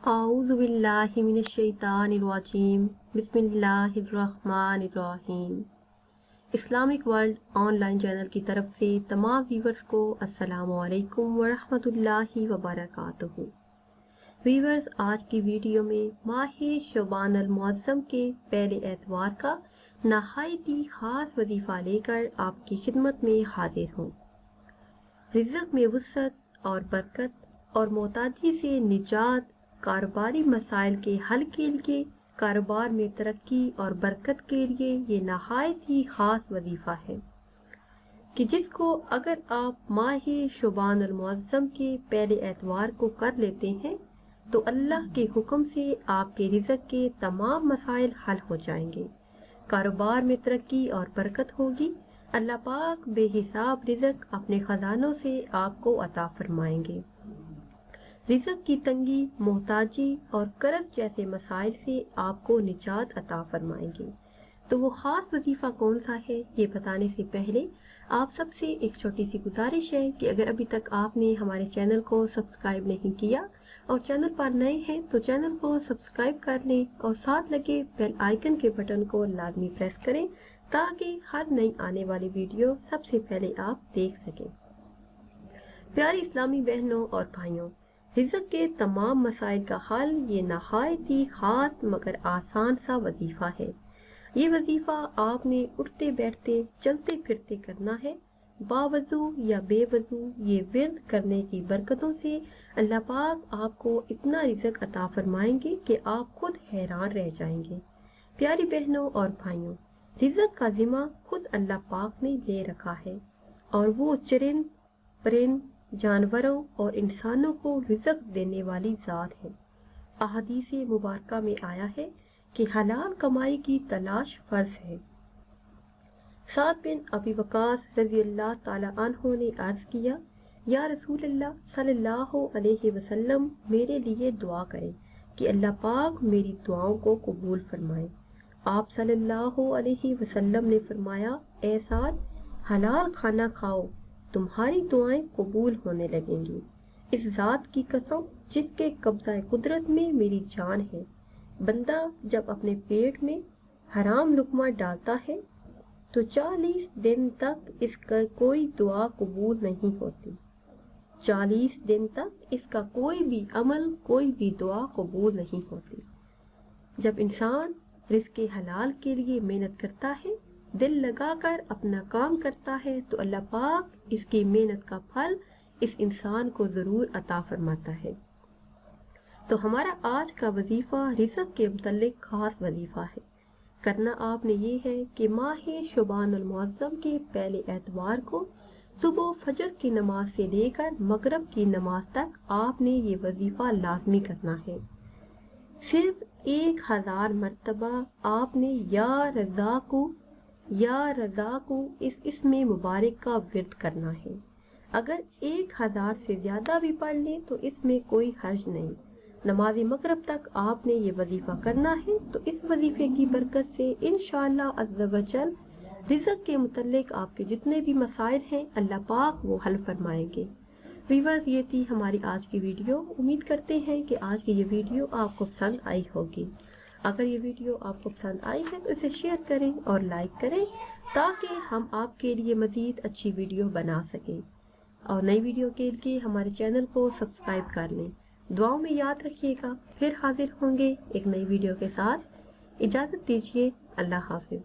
औज़ु बिल्लाहि मिनश शैतानिर रजीम बिस्मिल्लाहिर्रहमानिर्रहीम। Islamic world online channel की तरफ से तमाम व्यूवर्स को अस्सलामु अलैकुम वरहमतुल्लाहि वबरकातुहू। व्यूवर्स, आज की वीडियो में माह शबान अल मुअज़्ज़म के पहले एतवार का नहायती ख़ास वजीफ़ा लेकर आपकी खिदमत में हाजिर हूँ। रिज़्क़ में वुसअत और बरकत और मोहताजी से निजात, कारोबारी मसाइल के हल के लिए, कारोबार में तरक्की और बरकत के लिए ये नहायत ही ख़ास वजीफ़ा है कि जिसको अगर आप माह शबान अल मुअज़्ज़म के पहले एतवार को कर लेते हैं तो अल्लाह के हुक्म से आपके रिज़्क़ के तमाम मसाइल हल हो जाएंगे, कारोबार में तरक्की और बरकत होगी। अल्लाह पाक बेहिसाब रिज़्क़ अपने ख़जानों से आपको अता फरमाएंगे। रिज़्क़ की तंगी, मोहताजी और कर्ज जैसे मसाइल से आपको निजात अता फरमाएंगे। तो वो ख़ास वजीफ़ा कौन सा है, ये बताने से पहले आप सबसे एक छोटी सी गुजारिश है कि अगर अभी तक आपने हमारे चैनल को सब्सक्राइब नहीं किया और चैनल पर नए हैं तो चैनल को सब्सक्राइब कर लें और साथ लगे बेल आइकन के बटन को लाजमी प्रेस करें ताकि हर नई आने वाली वीडियो सबसे पहले आप देख सकें। प्यारी इस्लामी बहनों और भाइयों, रिज़्क़ के तमाम मसाइल का हल ये नहायत ही ख़ास मगर आसान सा वजीफ़ा है। ये वजीफ़ा आपने उठते बैठते चलते फिरते करना है। बावजू या बेवजू ये विर्द करने की बरकतों से अल्लाह पाक आपको इतना रिज़्क़ अता फरमाएंगे कि आप खुद हैरान रह जाएंगे। प्यारी बहनों और भाइयों, रिज़्क़ का ज़िम्मा खुद अल्लाह पाक ने ले रखा है और वो चरिंद परिंद, जानवरों और इंसानों को रिज़्क़ देने वाली ज़ात है। अहादीस मुबारका में आया है कि हलाल कमाई की तलाश फर्ज है। साद बिन अबी वक़ास रज़ियल्लाहु ताला अन्हु ने अर्ज किया, या रसूलल्लाह सल्लल्लाहु अलैहि वसल्लम, मेरे लिए दुआ करें कि अल्लाह पाक मेरी दुआओं को कबूल फरमाए। आप सल्लल्लाहु अलैहि वसल्लम ने फरमाया, ए साद, हलाल खाना खाओ, तुम्हारी दुआएं कबूल होने लगेंगी। इस जात की कसम जिसके कब्ज़ा कुदरत में मेरी जान है, बंदा जब अपने पेट में हराम लुक़मा डालता है तो 40 दिन तक इसका कोई दुआ कबूल नहीं होती। 40 दिन तक इसका कोई भी अमल, कोई भी दुआ कबूल नहीं होती। जब इंसान रिज़्क़ हलाल के लिए मेहनत करता है, दिल लगाकर अपना काम करता है तो अल्लाह पाक इसकी मेहनत का फल इस इंसान को ज़रूर अता फरमाता है। तो हमारा आज का वजीफ़ा रिज़्क़ के मुतल्लिक़ ख़ास वजीफ़ा है। करना आपने ये है कि माह शबान अल मुअज़्ज़म के पहले एतवार को सुबह फजर की नमाज से लेकर मगरिब की नमाज तक आपने ये वजीफ़ा लाजमी करना है। सिर्फ 1000 मरतबा आपने या रज़ा को इस इसमें मुबारक का विर्द करना है। अगर 1000 से ज्यादा भी पढ़ लें तो इसमें कोई हर्ज नहीं। नमाज मगरिब तक आपने ये वजीफा करना है। तो इस वजीफे की बरकत से इंशाअल्लाह अज़्ज़ व जल रिज़्क़ के मुतल्लिक आपके जितने भी मसाइल हैं अल्लाह पाक वो हल फरमाएंगे। व्यूअर्स, ये थी हमारी आज की वीडियो। उम्मीद करते हैं कि आज की ये वीडियो आपको पसंद आई होगी। अगर ये वीडियो आपको पसंद आई है तो इसे शेयर करें और लाइक करें ताकि हम आपके लिए मज़ीद अच्छी वीडियो बना सकें। और नई वीडियो के लिए हमारे चैनल को सब्सक्राइब कर लें। दुआओं में याद रखिएगा। फिर हाजिर होंगे एक नई वीडियो के साथ। इजाज़त दीजिए। अल्लाह हाफिज़।